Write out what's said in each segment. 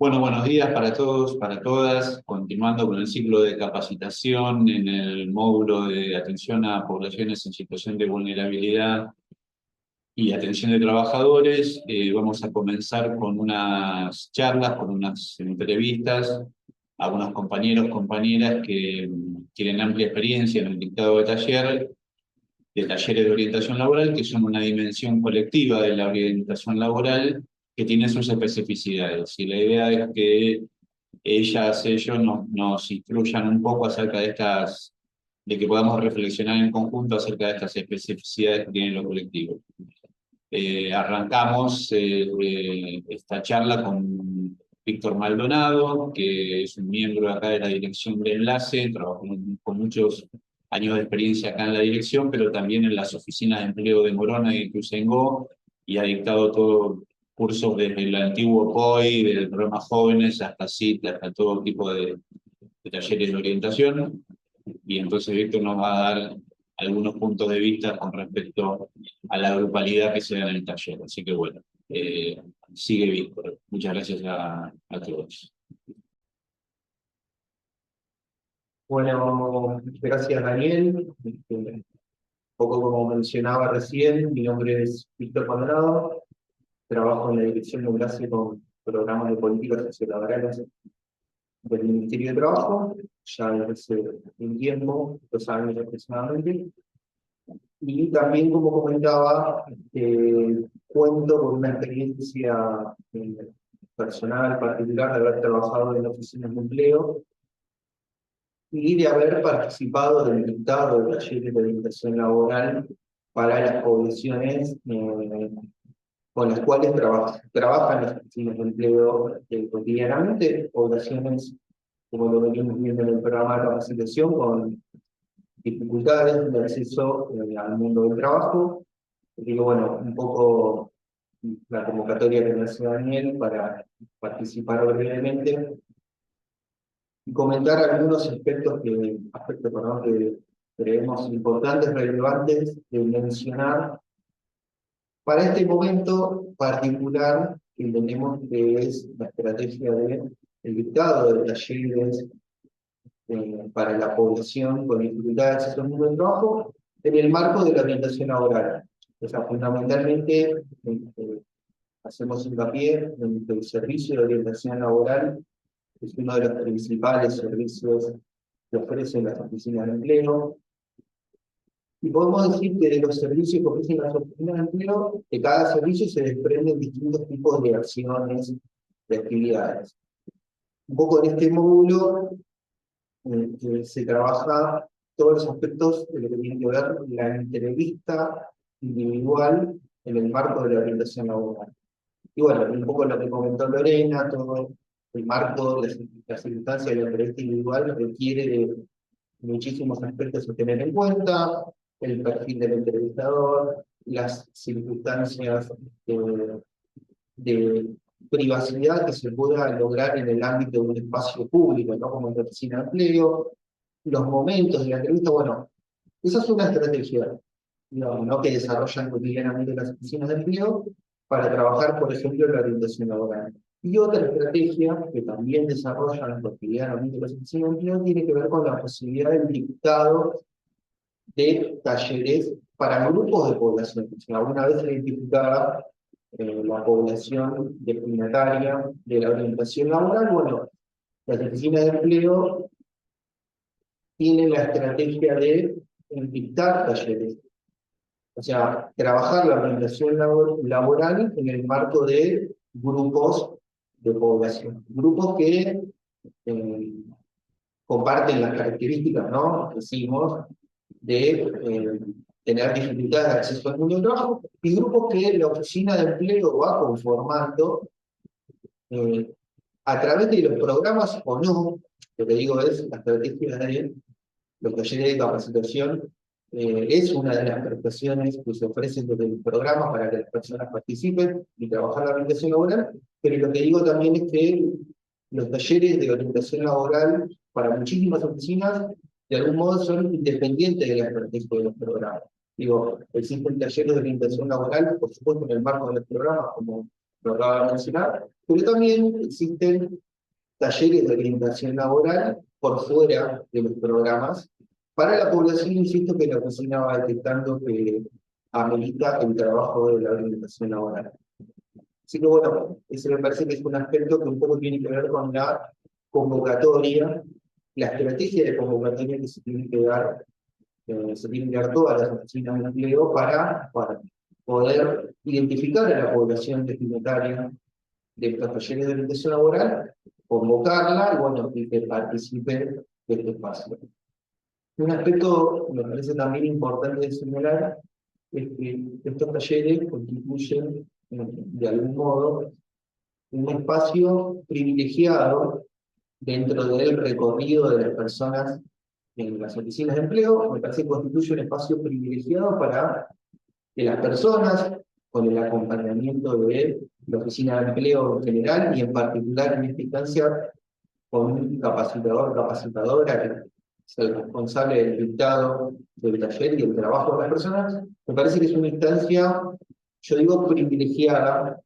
Bueno, buenos días para todos, para todas. Continuando con el ciclo de capacitación en el módulo de atención a poblaciones en situación de vulnerabilidad y atención de trabajadores, vamos a comenzar con unas charlas, con unas entrevistas a unos compañeros, compañeras que tienen amplia experiencia en el dictado de talleres de orientación laboral, que son una dimensión colectiva de la orientación laboral que tiene sus especificidades. Y la idea es que ellos nos instruyan un poco acerca de que podamos reflexionar en conjunto acerca de estas especificidades que tiene lo colectivo. Arrancamos esta charla con Víctor Maldonado, que es un miembro acá de la dirección de enlace, trabajó con muchos años de experiencia acá en la dirección, pero también en las oficinas de empleo de Morona y de Ituzaingó, y ha dictado todo cursos desde el antiguo COI, del programa Jóvenes, hasta CIT, hasta todo tipo de talleres de orientación. Y entonces Víctor nos va a dar algunos puntos de vista con respecto a la grupalidad que se da en el taller. Así que bueno, sigue Víctor. Muchas gracias a todos. Bueno, gracias Daniel. Un poco como mencionaba recién, mi nombre es Víctor Cuadrado, trabajo en la Dirección de Enlace con programas de políticas sociolaborales del Ministerio de Trabajo, ya desde hace un tiempo, 2 años aproximadamente, y también, como comentaba, cuento con una experiencia personal, particular, de haber trabajado en oficinas de empleo y de haber participado del dictado de talleres de orientación laboral para las poblaciones con las cuales trabajan las oficinas de empleo cotidianamente, poblaciones, como lo venimos viendo en el programa de capacitación, con dificultades de acceso al mundo del trabajo. Digo, bueno, un poco la convocatoria que me hace Daniel para participar brevemente y comentar algunos aspectos que creemos importantes, relevantes de mencionar para este momento particular que tenemos, que es la estrategia del dictado de talleres para la población con dificultades de acceso al mundo del trabajo en el marco de la orientación laboral. O sea, fundamentalmente hacemos hincapié en que el servicio de orientación laboral es uno de los principales servicios que ofrecen las oficinas de empleo. Y podemos decir que de los servicios que ofrecen las oficinas de empleo, de cada servicio se desprenden distintos tipos de acciones, de actividades. Un poco en este módulo se trabaja todos los aspectos de lo que tiene que ver con la entrevista individual en el marco de la orientación laboral. Y bueno, un poco lo que comentó Lorena, todo el marco, la circunstancia de la entrevista individual requiere de muchísimos aspectos a tener en cuenta: el perfil del entrevistador, las circunstancias de privacidad que se pueda lograr en el ámbito de un espacio público, ¿no? Como en la oficina de empleo, los momentos de la entrevista. Bueno, esa es una estrategia, digamos, ¿no? Que desarrollan cotidianamente las oficinas de empleo para trabajar, por ejemplo, en la orientación laboral. Y otra estrategia que también desarrollan cotidianamente las oficinas de empleo tiene que ver con la posibilidad del dictado de talleres para grupos de población. O sea, una vez identificada la población destinataria de la orientación laboral, bueno, las oficinas de empleo tienen la estrategia de dictar talleres. O sea, trabajar la orientación laboral en el marco de grupos de población. Grupos que comparten las características, ¿no? Decimos, de tener dificultades de acceso al mundo del trabajo, y grupos que la oficina de empleo va conformando eh, a través de los programas o no. Lo que digo es, la estrategia de los talleres de capacitación es una de las prestaciones que se ofrecen desde el programa para que las personas participen y trabajar la orientación laboral, pero lo que digo también es que los talleres de orientación laboral para muchísimas oficinas de algún modo son independientes de la estrategia de los programas. Digo, existen talleres de orientación laboral, por supuesto, en el marco de los programas, como lo acabo de mencionar, pero también existen talleres de orientación laboral por fuera de los programas. Para la población, insisto que la oficina va detectando que amerita el trabajo de la orientación laboral. Así que bueno, ese me parece que es un aspecto que un poco tiene que ver con la convocatoria, la estrategia de convocatoria que se tiene que dar, se tienen que dar todas las oficinas de empleo para poder identificar a la población destinataria de estos talleres de orientación laboral, convocarla y bueno, y que participe de este espacio. Un aspecto me parece también importante de señalar es que estos talleres constituyen, de algún modo, un espacio privilegiado dentro del recorrido de las personas en las oficinas de empleo. Me parece que constituye un espacio privilegiado para que las personas, con el acompañamiento de la oficina de empleo en general y en particular en esta instancia con un capacitador, capacitadora, que es el responsable del dictado del taller y el trabajo de las personas, me parece que es una instancia, yo digo, privilegiada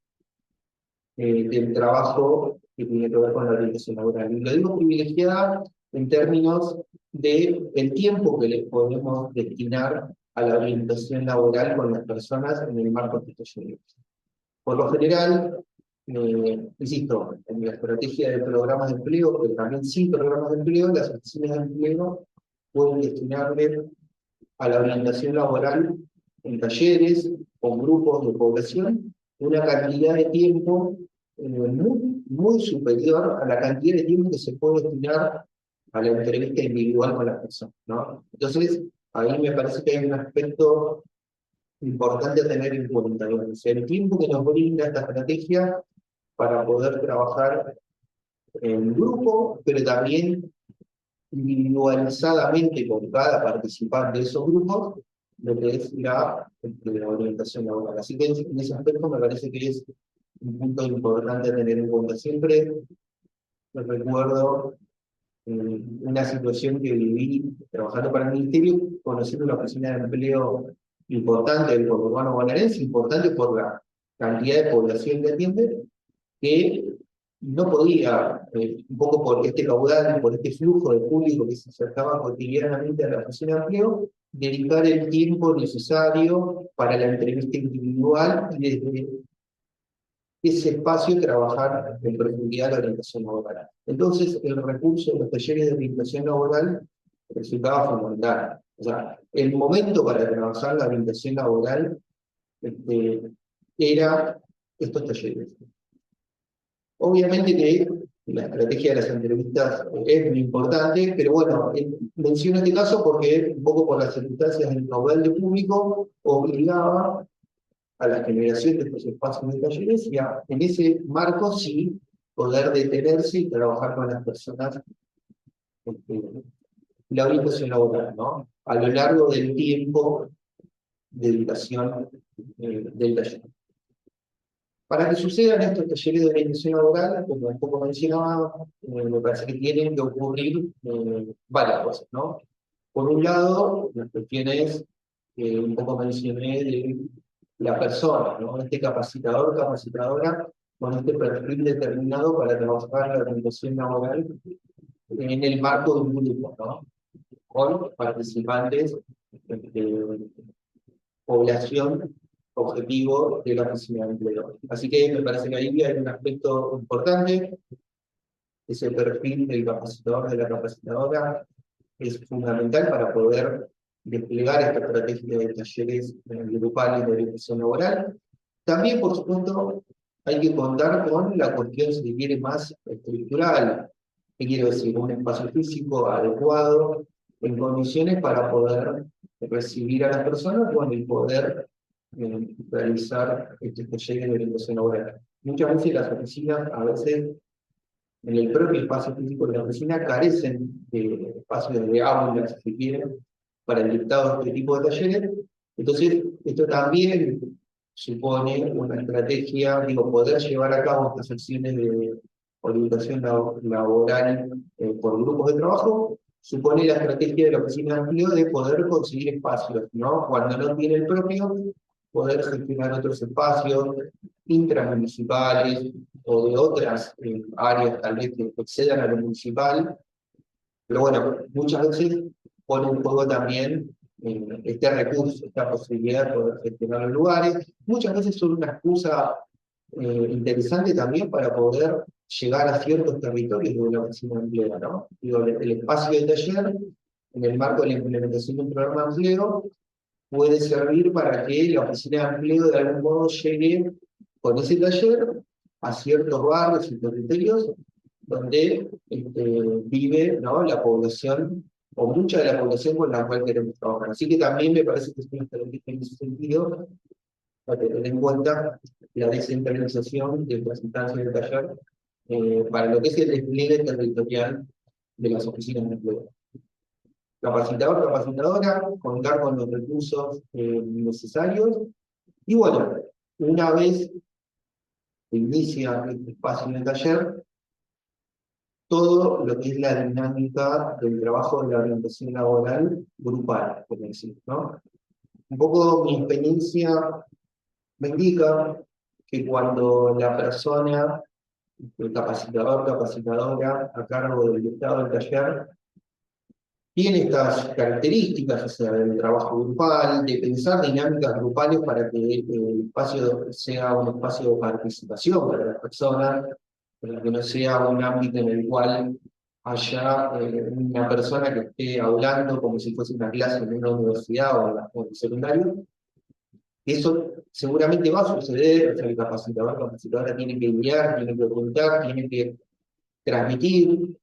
del trabajo que tiene que ver con la orientación laboral. Y lo digo privilegiada en términos de el tiempo que le podemos destinar a la orientación laboral con las personas en el marco de estos talleres. Por lo general, insisto, en la estrategia de programas de empleo, pero también sin programas de empleo, las oficinas de empleo pueden destinarle a la orientación laboral en talleres o grupos de población una cantidad de tiempo muy superior a la cantidad de tiempo que se puede destinar a la entrevista individual con las personas, ¿no? Entonces, ahí me parece que hay un aspecto importante a tener en cuenta, ¿no? O sea, el tiempo que nos brinda esta estrategia para poder trabajar en grupo, pero también individualizadamente con cada participante de esos grupos, lo que es la orientación laboral. Así que en ese aspecto me parece que es un punto importante a tener en cuenta. Siempre me recuerdo una situación que viví trabajando para el Ministerio, conociendo una oficina de empleo importante del conurbano bonaerense, importante por la cantidad de población que atiende, que no podía, un poco por este caudal, por este flujo de público que se acercaba cotidianamente a la oficina de empleo, dedicar el tiempo necesario para la entrevista individual y desde ese espacio trabajar en profundidad la orientación laboral. Entonces, el recurso de los talleres de orientación laboral resultaba fundamental. O sea, el momento para trabajar la orientación laboral era estos talleres. Obviamente que la estrategia de las entrevistas es muy importante, pero bueno, menciono este caso porque un poco por las circunstancias del caudal de público obligaba a la generación de estos espacios de talleres y en ese marco sí poder detenerse y trabajar con las personas la orientación laboral, ¿no? A lo largo del tiempo de duración del taller. Para que sucedan estos talleres de orientación laboral, como un poco mencionaba, me parece que tienen que ocurrir varias cosas, ¿no? Por un lado, las cuestiones que un poco mencioné de la persona, ¿no? Este capacitador, capacitadora, con este perfil determinado para trabajar la orientación laboral en el marco de un grupo, ¿no? Con participantes de población objetivo de la oficina de empleo. Así que me parece que ahí hay un aspecto importante, ese perfil del capacitador, de la capacitadora, es fundamental para poder desplegar esta estrategia de talleres grupales de orientación laboral. También, por supuesto, hay que contar con la cuestión, si se quiere, más estructural. ¿Qué quiero decir? Un espacio físico adecuado, en condiciones para poder recibir a las personas, bueno, y poder realizar este taller de orientación laboral. Muchas veces las oficinas, a veces, en el propio espacio físico de la oficina, carecen de espacios de aulas, si quieren, para el dictado de este tipo de talleres. Entonces, esto también supone una estrategia, digo, poder llevar a cabo estas acciones de orientación laboral por grupos de trabajo, supone la estrategia de la oficina de empleo de poder conseguir espacios, ¿no? Cuando no tiene el propio, poder gestionar otros espacios, intramunicipales o de otras áreas tal vez que excedan a lo municipal, pero bueno, muchas veces pone en juego también este recurso, esta posibilidad de poder gestionar los lugares. Muchas veces son una excusa interesante también para poder llegar a ciertos territorios de la oficina de empleo, ¿no? Digo, el espacio de taller, en el marco de la implementación de un programa de empleo, puede servir para que la oficina de empleo de algún modo llegue con ese taller a ciertos barrios y territorios donde vive, ¿no?, la población, o mucha de la población con la cual queremos trabajar. Así que también me parece que es una estrategia en ese sentido, para tener en cuenta la descentralización de las instancias de taller para lo que es el despliegue territorial de las oficinas de empleo. Capacitador, capacitadora, contar con los recursos necesarios, y bueno, una vez que inicia el espacio de taller, todo lo que es la dinámica del trabajo de la orientación laboral grupal, por decir, ¿no? Un poco mi experiencia me indica que cuando la persona, el capacitador, capacitadora, a cargo del estado del taller, tiene estas características, o sea, del trabajo grupal, de pensar dinámicas grupales para que el espacio sea un espacio de participación para las personas, para que no sea un ámbito en el cual haya una persona que esté hablando como si fuese una clase en una universidad o en el secundario. Eso seguramente va a suceder, o sea, el capacitador, la capacitadora tiene que guiar, tiene que preguntar, tiene que transmitir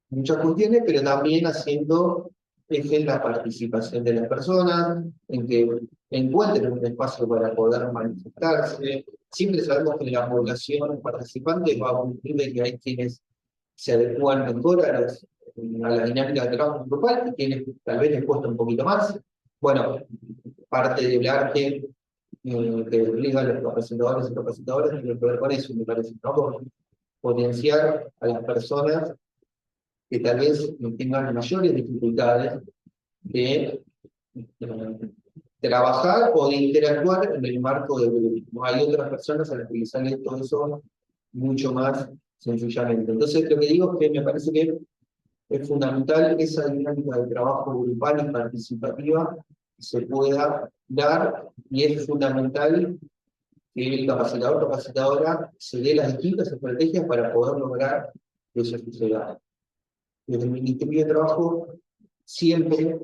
muchas cuestiones, pero también haciendo eje en la participación de las personas, en que encuentren un espacio para poder manifestarse. Siempre sabemos que la población participante va a ocurrir de que hay quienes se adecúan mejor a la dinámica de trabajo grupal y quienes tal vez les cuesta un poquito más. Bueno, parte del arte que obligan los capacitadores y capacitadoras tiene que ver con eso, me parece, ¿no? Con potenciar a las personas que tal vez tengan mayores dificultades de trabajar o de interactuar en el marco del grupo. Hay otras personas a las que les sale todo eso mucho más sencillamente. Entonces, lo que digo es que me parece que es fundamental esa dinámica de trabajo grupal y participativa que se pueda dar, y es fundamental que el capacitador o capacitadora se dé las distintas estrategias para poder lograr que eso suceda. Desde el Ministerio de Trabajo siempre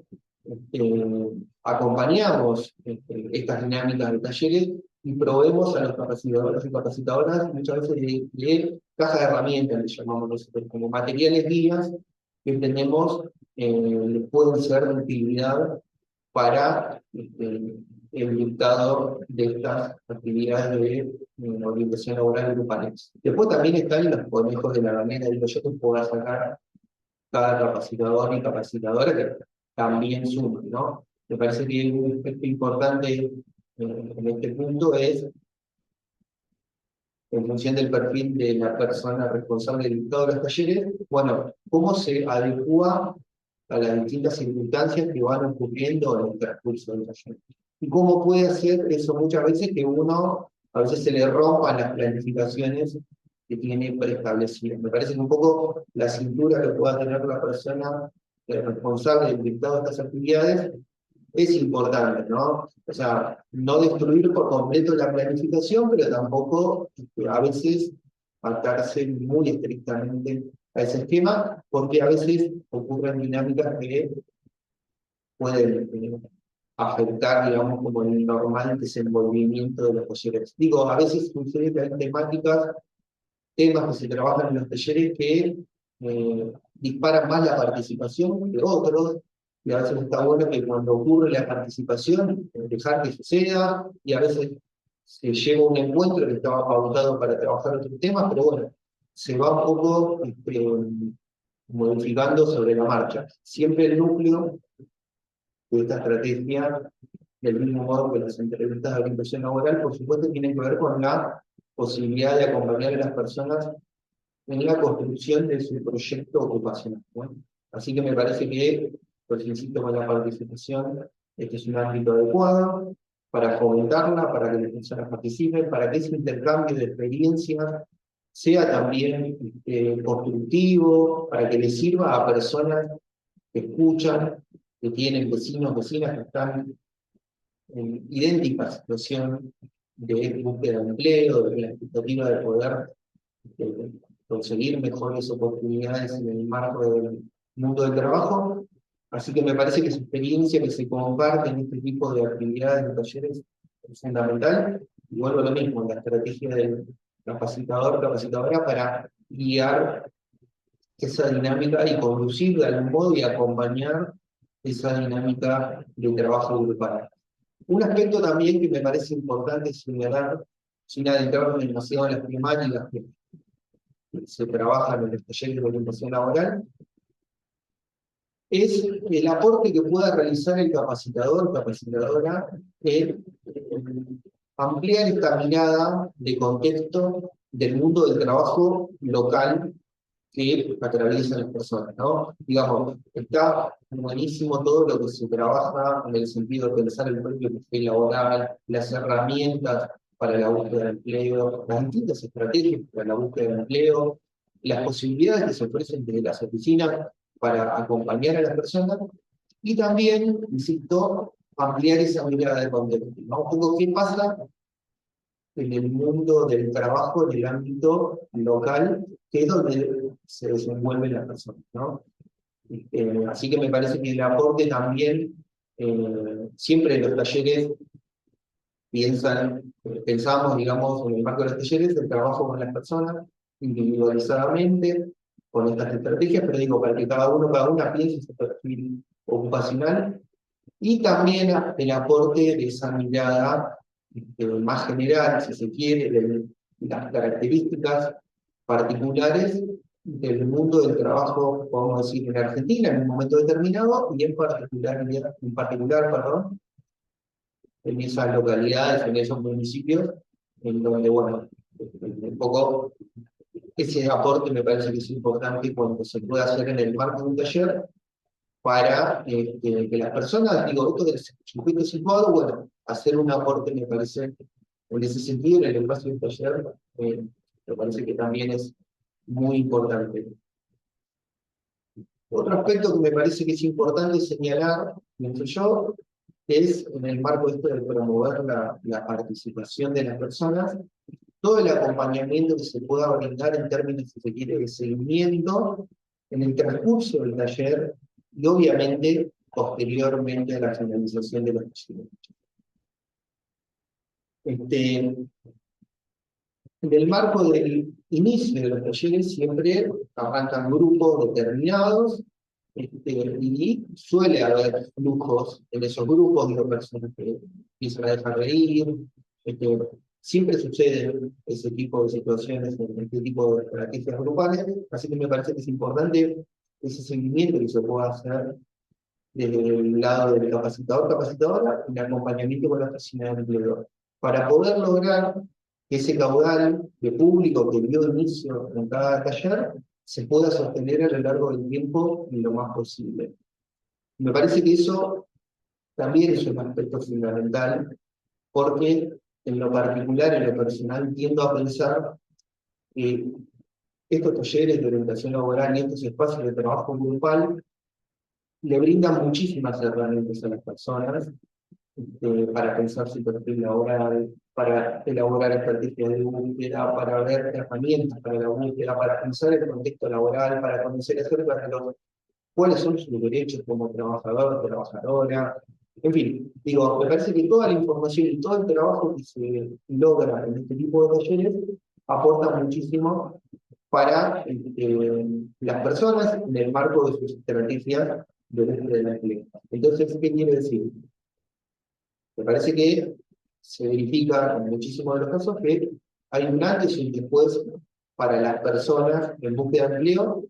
acompañamos estas dinámicas de talleres y proveemos a los capacitadores y capacitadoras muchas veces de caja de herramientas, le llamamos nosotros, como materiales guías que entendemos pueden ser de utilidad para el dictado de estas actividades de orientación laboral grupales. Después también están los conejos de la manera de yo que pueda sacar cada capacitador y capacitadora que también suman, ¿no? Me parece que un aspecto importante en este punto es, en función del perfil de la persona responsable del dictado de los talleres, bueno, cómo se adecua a las distintas circunstancias que van ocurriendo en el transcurso del taller. Y cómo puede hacer eso muchas veces que uno, a veces se le rompan las planificaciones que tiene preestablecidas. Me parece que un poco la cintura que pueda tener la persona responsable del dictado de estas actividades es importante, ¿no? O sea, no destruir por completo la planificación, pero tampoco a veces atarse muy estrictamente a ese esquema, porque a veces ocurren dinámicas que pueden afectar, digamos, como el normal desenvolvimiento de los talleres. Digo, a veces sucede que hay temas que se trabajan en los talleres que disparan más la participación que otros, y a veces está bueno que cuando ocurre la participación, dejar que suceda, y a veces se lleva un encuentro que estaba pautado para trabajar otros temas, pero bueno, se va un poco modificando sobre la marcha. Siempre el núcleo de esta estrategia, del mismo modo que las entrevistas de orientación laboral, por supuesto, tienen que ver con la posibilidad de acompañar a las personas en la construcción de su proyecto ocupacional, ¿no? Así que me parece que, pues insisto con la participación, este es un ámbito adecuado. para fomentarla, para que las personas participen, para que ese intercambio de experiencias sea también constructivo, para que les sirva a personas que escuchan, que tienen vecinos, vecinas que están en idéntica situación de búsqueda de empleo, de la expectativa de poder conseguir mejores oportunidades en el marco del mundo del trabajo. Así que me parece que esa experiencia que se comparte en este tipo de actividades, de talleres, es fundamental. Y vuelvo a lo mismo, la estrategia del capacitador, capacitadora, para guiar esa dinámica y conducir de algún modo y acompañar esa dinámica de trabajo grupal. Un aspecto también que me parece importante señalar, sin adentrarme demasiado en las temáticas que se trabajan en los talleres de orientación laboral, es el aporte que pueda realizar el capacitador, capacitadora, en ampliar esta mirada de contexto del mundo del trabajo local que atraviesan las personas, ¿no? Digamos, está buenísimo todo lo que se trabaja en el sentido de pensar el propio perfil laboral, las herramientas para la búsqueda de empleo, las distintas estrategias para la búsqueda de empleo, las posibilidades que se ofrecen desde las oficinas para acompañar a las personas, y también, insisto, ampliar esa mirada de contexto, ¿no? Un poco qué pasa en el mundo del trabajo en el ámbito local, que es donde se desenvuelven las personas, ¿no? Así que me parece que el aporte también, siempre en los talleres pensamos, digamos, en el marco de los talleres, el trabajo con las personas, individualizadamente, con estas estrategias, pero digo, para que cada una piense su perfil ocupacional, y también el aporte de esa mirada más general, si se quiere, de las características particulares del mundo del trabajo, podemos decir, en Argentina en un momento determinado, y en particular, perdón, en esas localidades, en esos municipios, en donde, bueno, un poco ese aporte me parece que es importante cuando se puede hacer en el marco de un taller, para que las personas, digo, esto del circuito situado, bueno, hacer un aporte me parece, en ese sentido, en el espacio del taller, me parece que también es muy importante. Otro aspecto que me parece que es importante señalar, pienso yo, es en el marco de esto de promover la participación de las personas, todo el acompañamiento que se pueda brindar en términos, si se quiere, de seguimiento en el transcurso del taller y obviamente posteriormente a la finalización de los talleres. En el marco del inicio de los talleres siempre arrancan grupos determinados, y suele haber flujos en esos grupos de personas que empiezan a dejar de ir. Siempre sucede ese tipo de situaciones en este tipo de estrategias grupales, así que me parece que es importante ese seguimiento que se pueda hacer desde el lado del capacitador, capacitadora, y el acompañamiento con la oficina de empleo, para poder lograr que ese caudal de público que dio inicio en cada taller se pueda sostener a lo largo del tiempo y lo más posible. Me parece que eso también es un aspecto fundamental, porque en lo particular, en lo personal, tiendo a pensar que estos talleres de orientación laboral y estos espacios de trabajo grupal le brindan muchísimas herramientas a las personas, para pensar su perfil laboral, para elaborar estrategias de búsqueda, para ver herramientas para la búsqueda, para pensar el contexto laboral, para conocer acerca de cuáles son sus derechos como trabajador, trabajadora. En fin, digo, me parece que toda la información y todo el trabajo que se logra en este tipo de talleres aporta muchísimo para las personas en el marco de sus estrategias de búsqueda del empleo. Entonces, ¿qué quiere decir? Me parece que se verifica en muchísimos de los casos que hay un antes y un después para las personas en búsqueda de empleo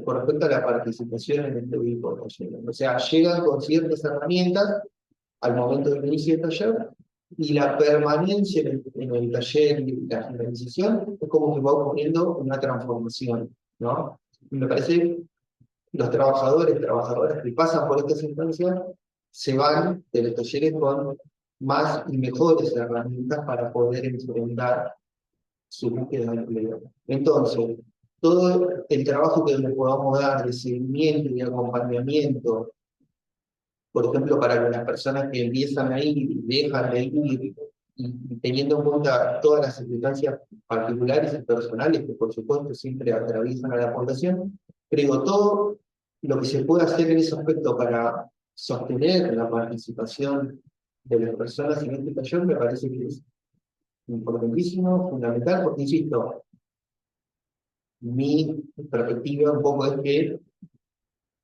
con respecto a la participación en este tipo de talleres. O sea, llegan con ciertas herramientas al momento del inicio del taller, y la permanencia en el taller y la finalización es como que va ocurriendo una transformación, ¿no? Y me parece que los trabajadores, trabajadoras que pasan por estas instancias se van de los talleres con más y mejores herramientas para poder enfrentar su búsqueda de empleo. Entonces, todo el trabajo que le podamos dar de seguimiento y acompañamiento, por ejemplo, para que las personas que empiezan a ir y dejan de ir, y teniendo en cuenta todas las circunstancias particulares y personales que por supuesto siempre atraviesan a la población, creo todo lo que se puede hacer en ese aspecto para sostener la participación de las personas en este taller me parece que es importantísimo, fundamental, porque insisto, mi perspectiva un poco es que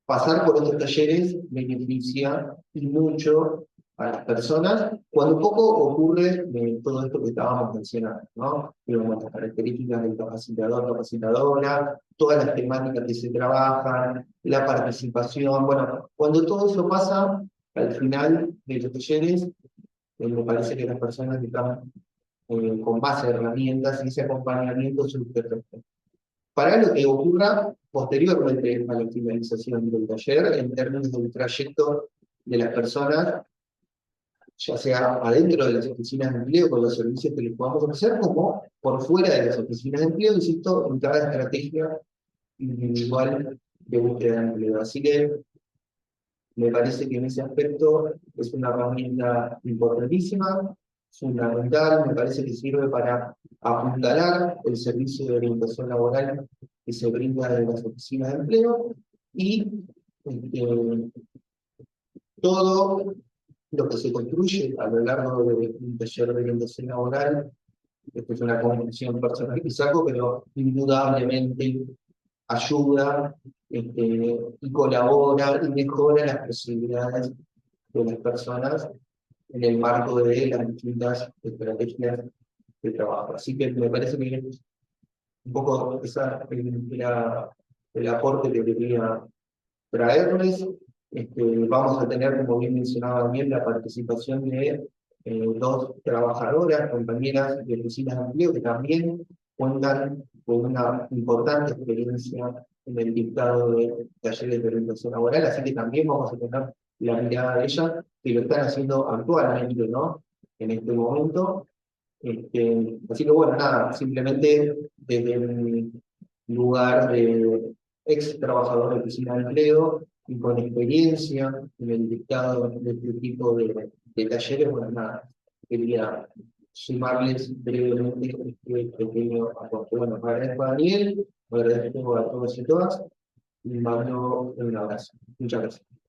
pasar por estos talleres beneficia y mucho a las personas, cuando un poco ocurre todo esto que estábamos mencionando, ¿no? Digamos, las características del capacitador, capacitadora, todas las temáticas que se trabajan, la participación, bueno, cuando todo eso pasa, al final de los talleres, me parece que las personas están con más herramientas y ese acompañamiento es perfecto. Para lo que ocurra posteriormente a la finalización del taller, en términos del trayecto de las personas, ya sea adentro de las oficinas de empleo con los servicios que les podamos ofrecer, como por fuera de las oficinas de empleo, insisto, en cada estrategia individual de búsqueda de empleo. Así que me parece que en ese aspecto es una herramienta importantísima, fundamental, me parece que sirve para apuntalar el servicio de orientación laboral que se brinda en las oficinas de empleo y eh, todo lo que se construye a lo largo de un taller de orientación laboral, esto es una conclusión personal que saco, pero indudablemente ayuda y colabora y mejora las posibilidades de las personas en el marco de las distintas estrategias de trabajo. Así que me parece que un poco esa era el aporte que quería traerles. Vamos a tener, como bien mencionaba también, la participación de dos trabajadoras, compañeras de oficinas de empleo, que también cuentan con una importante experiencia en el dictado de talleres de orientación laboral, así que también vamos a tener la mirada de ellas, que lo están haciendo actualmente, ¿no? En este momento. Así que bueno, nada, simplemente desde mi lugar de ex trabajador de oficina de empleo y con experiencia en el dictado de este tipo de talleres, bueno, nada, quería sumarles brevemente este pequeño aporte. Bueno, agradezco a Daniel, agradezco a todos y todas, y mando un abrazo. Muchas gracias.